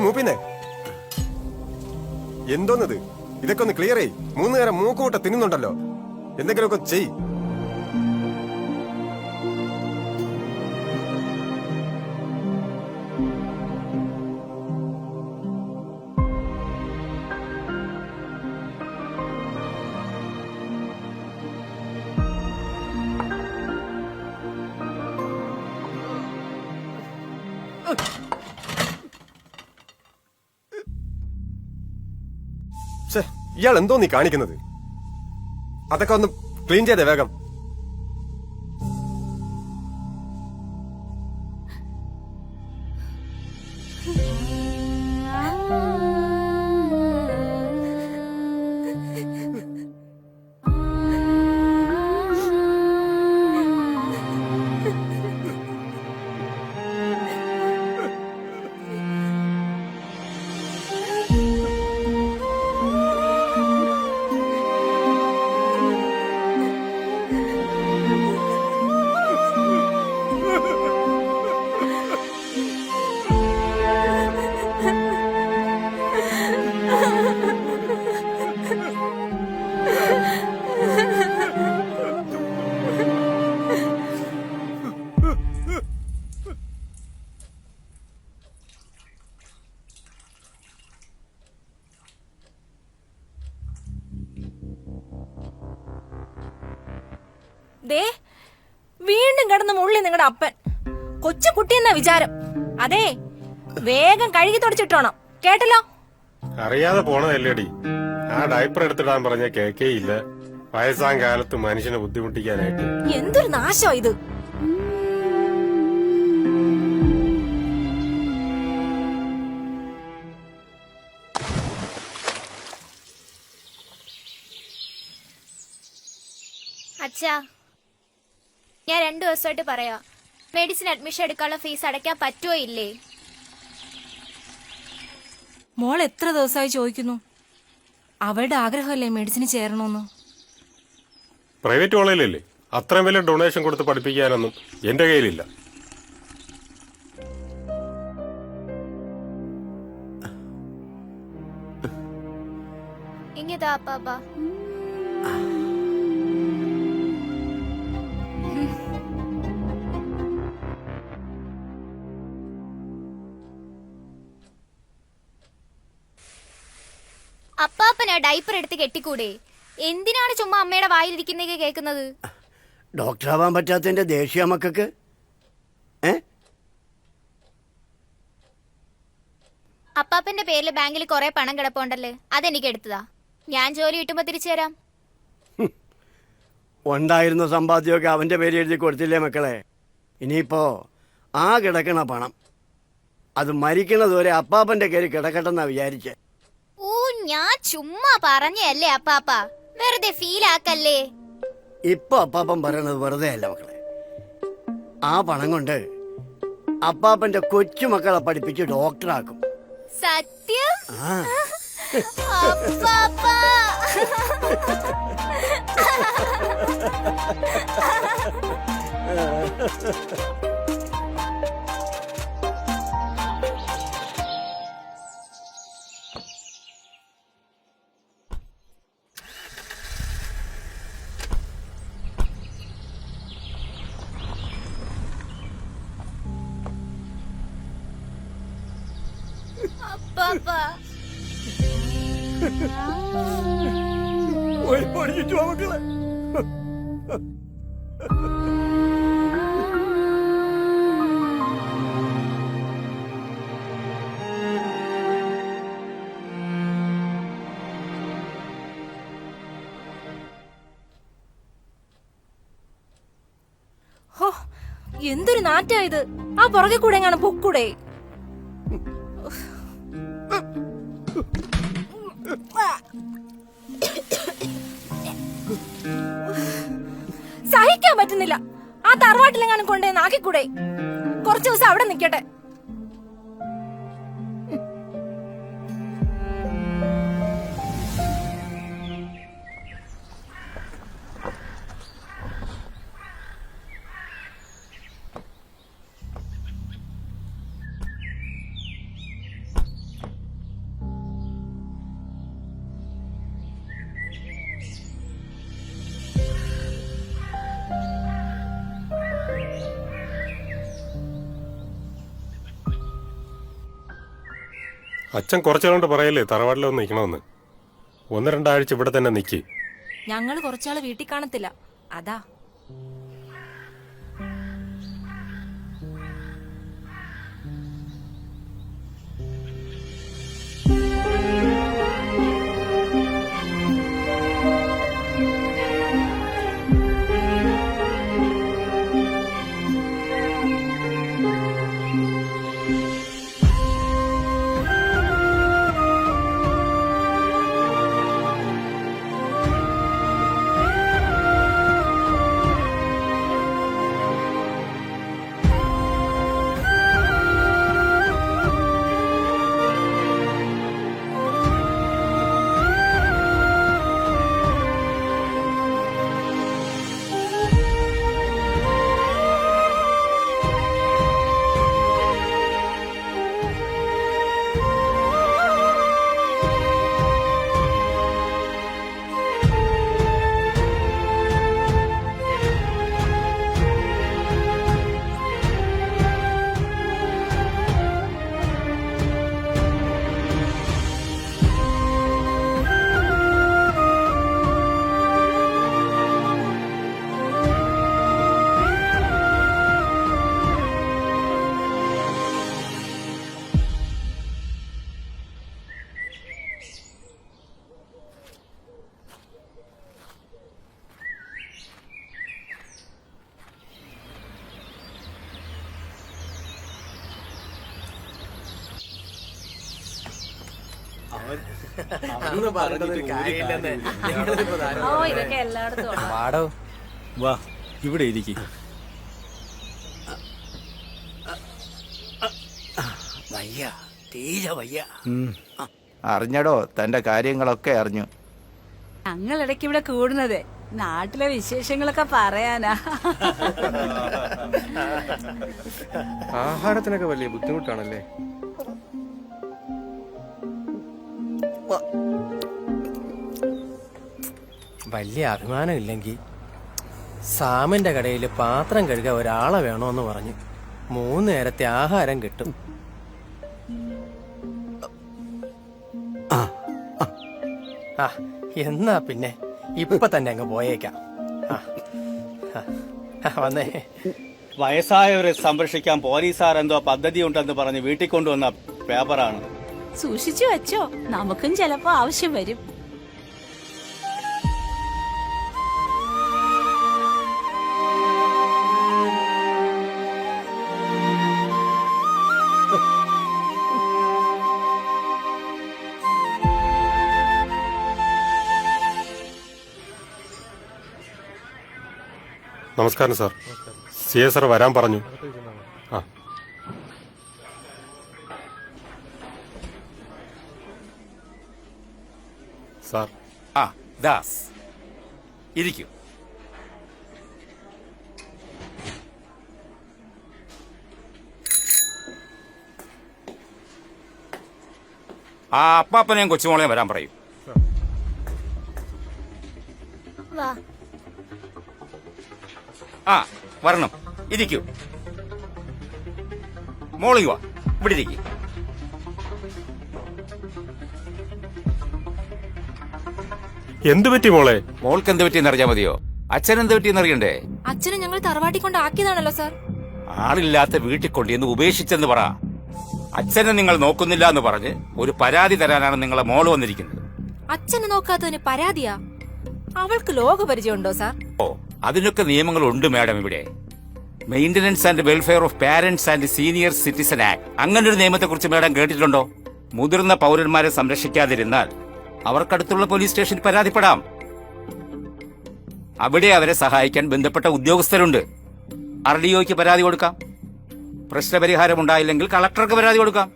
മൂപ്പിന്നെ എന്തോന്നത്? ഇതൊക്കെ ഒന്ന് ക്ലിയർ ചെയ്. 3 നേരം മൂക്കൂട്ട തിന്നുന്നുണ്ടല്ലോ. എന്തെങ്കിലുമൊക്കെ ചെയ്. ഇയാൾ എന്തോ നീ കാണിക്കുന്നത്? അതൊക്കെ ഒന്ന് ക്ലീൻ ചെയ്തേ വേഗം. വീണ്ടും കിടന്ന് മുള്ളി നിങ്ങളുടെ അപ്പൻ. കൊച്ചു കുട്ടിയെന്ന വിചാരം. അതെ, വേഗം കഴുകി തുടച്ചിട്ടോണം, കേട്ടല്ലോ? അറിയാതെ പോണതല്ലേടി. ആ ഡയപ്പർ എടുത്തിടാൻ പറഞ്ഞ കേക്കേയില്ല. വയസ്സാം കാലത്ത് മനുഷ്യനെ ബുദ്ധിമുട്ടിക്കാനായിട്ട്. എന്തൊരു നാശോ ഇത്. അച്ഛാ, ഞാൻ 2 ദിവസമായിട്ട് പറയാ, മെഡിസിൻ അഡ്മിഷൻ എടുക്കാനുള്ള ഫീസ് അടയ്ക്കാൻ പറ്റുമോ ഇല്ലേ? മോൾ എത്ര ദിവസമായി ചോദിക്കുന്നു. അവളുടെ ആഗ്രഹമല്ലേ മെഡിസിന് ചേരണമെന്ന്. പ്രൈവറ്റ് കോളേജിലല്ലേ, അത്രയും വലിയ ഡൊണേഷൻ കൊടുത്ത് പഠിപ്പിക്കാനൊന്നും എന്റെ കയ്യിലില്ല. ഇങ്ങതാ അപ്പാപ്പാ. അപ്പാപ്പനാ ഡൈപ്പർ എടുത്ത് കെട്ടിക്കൂടെ? എന്തിനാണ് ചുമ്മാ അമ്മയുടെ വായിലിരിക്കുന്നതൊക്കെ കേൾക്കുന്നത്? ഡോക്ടറാവാൻ പറ്റാത്തതിന്റെ ദേഷ്യ മക്കൾക്ക്. അപ്പാപ്പന്റെ പേരിൽ ബാങ്കിൽ കുറെ പണം കിടപ്പുണ്ടല്ലേ, അതെനിക്ക് എടുത്തതാ. ഞാൻ ജോലി കിട്ടുമ്പോ തിരിച്ചു തരാം. ഉണ്ടായിരുന്ന സമ്പാദ്യമൊക്കെ അവന്റെ പേര് എഴുതി കൊടുത്തില്ലേ മക്കളെ? ഇനിയിപ്പോ ആ കിടക്കണ പണം അത് മരിക്കണതുവരെ അപ്പാപ്പന്റെ കയ്യിൽ കിടക്കട്ടെന്നാ വിചാരിച്ചേ. ഓ, ഞാൻ ചുമ്മാ പറഞ്ഞല്ലേ അപ്പാപ്പ, വെറുതെ ഫീൽ ആക്കല്ലേ. ഇപ്പൊ അപ്പാപ്പൻ പറയണത് വെറുതെ അല്ല മക്കളെ. ആ പണം കൊണ്ട് അപ്പാപ്പന്റെ കൊച്ചുമക്കളെ പഠിപ്പിച്ച് ഡോക്ടറാക്കും. സത്യം? അപ്പാപ്പ. അപ്പാപ്പ പോയി പഠിച്ചിട്ട് വാ മക്കളെ. ഹോ, എന്തൊരു നാറ്റാ ഇത്. ആ പുറകെ കൂടെ എങ്ങനെ പൊക്കൂടെ? സഹിക്കാൻ പറ്റുന്നില്ല. ആ തറവാട്ടിലെങ്ങാനും കൊണ്ടേ നാക്കിക്കൂടെ? കുറച്ചു ദിവസം അവിടെ നിക്കട്ടെ. അച്ഛൻ കുറച്ചുകൊണ്ട് പറയല്ലേ തറവാട്ടിലൊന്ന് നിൽക്കണമെന്ന്. 1-2 ആഴ്ച ഇവിടെ തന്നെ നിൽക്കി. ഞങ്ങള് കുറച്ചാള് വീട്ടിൽ കാണത്തില്ല, അതാ. ഓ, ഇതൊക്കെ എല്ലായിടത്തും ഉള്ളതാ. പാടോ വാ ഇവിടെ ഇരിക്കും. വയ്യ, തീരെ വയ്യ. അറിഞ്ഞടോ, തന്റെ കാര്യങ്ങളൊക്കെ അറിഞ്ഞു. ഞങ്ങൾ ഇടയ്ക്ക് ഇവിടെ കൂടുന്നത് നാട്ടിലെ വിശേഷങ്ങളൊക്കെ പറയാനാ. ആഹാരത്തിനൊക്കെ വലിയ ബുദ്ധിമുട്ടാണല്ലേ? വലിയ അഭിമാനം ഇല്ലെങ്കിൽ സാമന്റെ കടയിൽ പാത്രം കഴുകാൻ ഒരാളെ വേണോന്ന് പറഞ്ഞു 3 നേരത്തെ ആഹാരം കിട്ടും. ആ എന്നാ പിന്നെ ഇപ്പൊ തന്നെ അങ്ങ് പോയേക്കാം. വന്നേ. വയസ്സായവരെ സംരക്ഷിക്കാൻ പോലീസുകാർ എന്തോ പദ്ധതി ഉണ്ടെന്ന് പറഞ്ഞ് വീട്ടിൽ കൊണ്ടുവന്ന പേപ്പറാണ്. സൂക്ഷിച്ചു വെച്ചോ, നമുക്കും ചിലപ്പോ ആവശ്യം വരും. നമസ്കാരം സാർ. സിഎ സാർ വരാൻ പറഞ്ഞു. ആ സാർ. ആ ദാസ് ഇരിക്കൂ. ആ അപ്പാപ്പനെയും കൊച്ചുമോളെയും വരാൻ പറയൂ. വാ. ആ വരണം, ഇരിക്കൂ. മോളി വാ, ഇവിടെ ഇരിക്കൂ. എന്ത് പറ്റി മോളെ? മോൾക്ക് എന്ത് പറ്റിയെന്ന് അറിയാൻ മതിയോ? അച്ഛൻ എന്ത് പറ്റിയെന്ന് അറിയണ്ടേ? അച്ഛനെ ഞങ്ങൾ തറവാട്ടി കൊണ്ട് ആക്കിയതാണല്ലോ സാർ. ആളില്ലാത്ത വീട്ടിൽ കൊണ്ടുവന്ന് ഉപേക്ഷിച്ചെന്ന് പറ. അച്ഛനെ നിങ്ങൾ നോക്കുന്നില്ല എന്ന് പറഞ്ഞ് ഒരു പരാതി തരാനാണ് നിങ്ങളെ മോള് വന്നിരിക്കുന്നത്. അച്ഛനെ നോക്കാത്തതിന് പരാതിയാ? അവൾക്ക് ലോകപരിചയം ഉണ്ടോ സാർ? ഓ, അതിനൊക്കെ നിയമങ്ങളുണ്ട് മാഡം. ഇവിടെ maintenance and welfare of parents and senior citizen act, അങ്ങനൊരു നിയമത്തെ കുറിച്ച് മാഡം കേട്ടിട്ടുണ്ടോ? മുതിർന്ന പൗരന്മാരെ സംരക്ഷിക്കാതിരുന്നാൽ അവർക്കടുത്തുള്ള പോലീസ് സ്റ്റേഷനിൽ പരാതിപ്പെടാം. അവിടെ അവരെ സഹായിക്കാൻ ബന്ധപ്പെട്ട ഉദ്യോഗസ്ഥരുണ്ട്. RDOയ്ക്ക് പരാതി കൊടുക്കാം. പ്രശ്നപരിഹാരം ഉണ്ടായില്ലെങ്കിൽ കളക്ടർക്ക് പരാതി കൊടുക്കാം.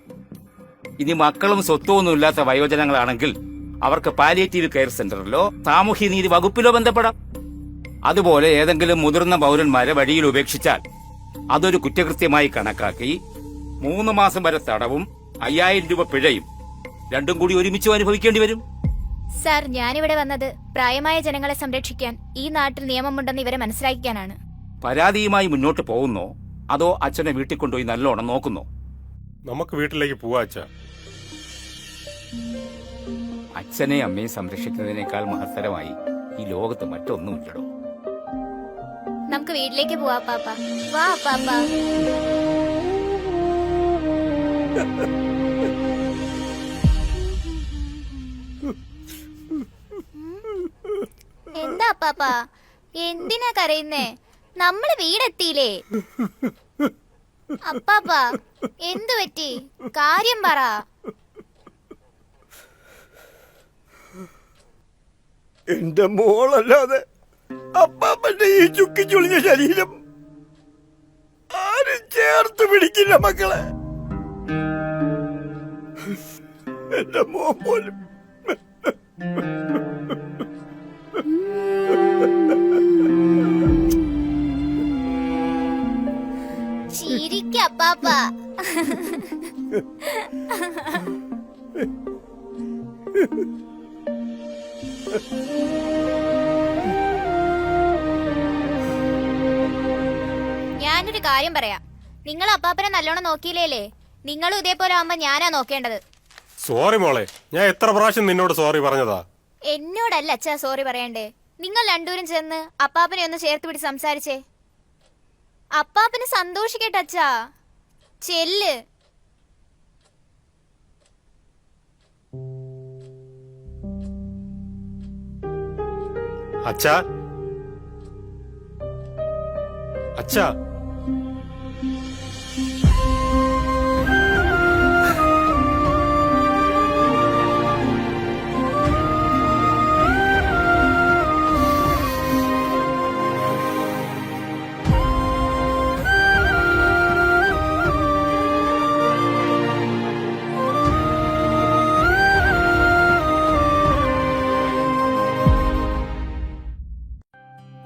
ഇനി മക്കളും സ്വത്വമൊന്നും ഇല്ലാത്ത വയോജനങ്ങളാണെങ്കിൽ അവർക്ക് പാലിയേറ്റീവ് കെയർ സെന്ററിലോ സാമൂഹ്യനീതി വകുപ്പിലോ ബന്ധപ്പെടാം. അതുപോലെ ഏതെങ്കിലും മുതിർന്ന പൗരന്മാരെ വഴിയിൽ ഉപേക്ഷിച്ചാൽ അതൊരു കുറ്റകൃത്യമായി കണക്കാക്കി 3 മാസം വരെ തടവും 5000 രൂപ പിഴയും രണ്ടും കൂടി ഒരുമിച്ച് അനുഭവിക്കേണ്ടി വരും. സാർ, ഞാനിവിടെ വന്നത് പ്രായമായ ജനങ്ങളെ സംരക്ഷിക്കാൻ ഈ നാട്ടിൽ നിയമമുണ്ടെന്ന് ഇവരെ മനസ്സിലാക്കിക്കാനാണ്. പരാതിയുമായി മുന്നോട്ട് പോകുന്നോ അതോ അച്ഛനെ വീട്ടിൽ കൊണ്ടുപോയി നല്ലോണം നോക്കുന്നോ? നമുക്ക് വീട്ടിലേക്ക് പോവാ അച്ഛാ. അച്ഛനെയും അമ്മയും സംരക്ഷിക്കുന്നതിനേക്കാൾ മഹത്തരമായി ഈ ലോകത്ത് മറ്റൊന്നുമില്ലടോ. നമുക്ക് വീട്ടിലേക്ക് പോവാ പാപ്പ. വാ പാപ്പ. എന്താ പാപ്പ, എന്തിനാ കരയുന്നേ? നമ്മള് വീടെത്തിയില്ലേ? അപ്പാപ്പ എന്തു പറ്റി? കാര്യം പറ. എന്റെ മോളല്ലാതെ അപ്പാപ്പന്റെ ഈ ചുക്കി ചുളിഞ്ഞ ശരീരം ആരും ചേർത്ത് പിടിക്കില്ല മക്കളെ. എന്റെ മോൻ പോലും. ചിരിക്ക അപ്പാപ്പ. ഞാനൊരു കാര്യം പറയാം. നിങ്ങൾ അപ്പാപ്പനെ നല്ലോണം നോക്കിയില്ലേ? നിങ്ങളും ഇതേപോലെ ആവുമ്പോ ഞാനാ നോക്കേണ്ടത്. സോറി മോളെ, ഞാൻ എത്ര പ്രാവശ്യം നിന്നോട് സോറി പറഞ്ഞതാ. എന്നോടല്ല അച്ഛാ സോറി പറയണ്ടേ. നിങ്ങൾ രണ്ടുപേരും ചെന്ന് അപ്പാപ്പനെ ഒന്ന് ചേർത്ത് പിടിച്ച് സംസാരിച്ചേ. അപ്പാപ്പന് സന്തോഷിക്കട്ടെ അച്ഛാ. ചെല്ല്. അച്ഛാ, അച്ഛാ.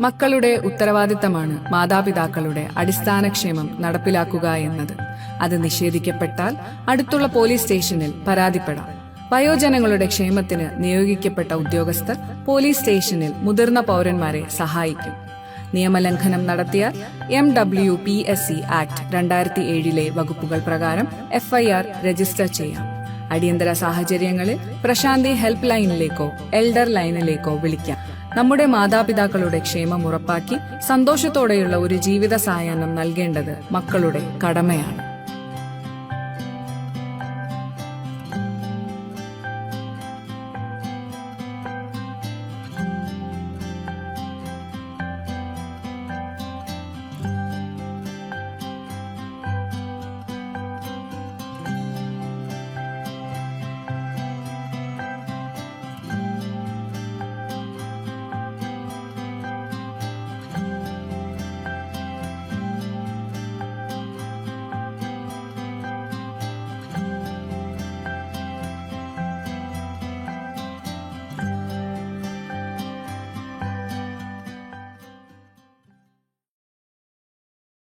മക്കളുടെ ഉത്തരവാദിത്തമാണ് മാതാപിതാക്കളുടെ അടിസ്ഥാനക്ഷേമം നടപ്പിലാക്കുക എന്നത്. അത് നിഷേധിക്കപ്പെട്ടാൽ അടുത്തുള്ള പോലീസ് സ്റ്റേഷനിൽ പരാതിപ്പെടാം. വയോജനങ്ങളുടെ ക്ഷേമത്തിന് നിയോഗിക്കപ്പെട്ട ഉദ്യോഗസ്ഥർ പോലീസ് സ്റ്റേഷനിൽ മുതിർന്ന പൗരന്മാരെ സഹായിക്കും. നിയമലംഘനം നടത്തിയാൽ MWPSC ആക്ട് 2007 വകുപ്പുകൾ പ്രകാരം FIR രജിസ്റ്റർ ചെയ്യാം. അടിയന്തര സാഹചര്യങ്ങളിൽ പ്രശാന്തി ഹെൽപ്പ് ലൈനിലേക്കോ എൽഡർ ലൈനിലേക്കോ വിളിക്കാം. നമ്മുടെ മാതാപിതാക്കളുടെ ക്ഷേമം ഉറപ്പാക്കി സന്തോഷത്തോടെയുള്ള ഒരു ജീവിത സായാഹ്നം നൽകേണ്ടത് മക്കളുടെ കടമയാണ്.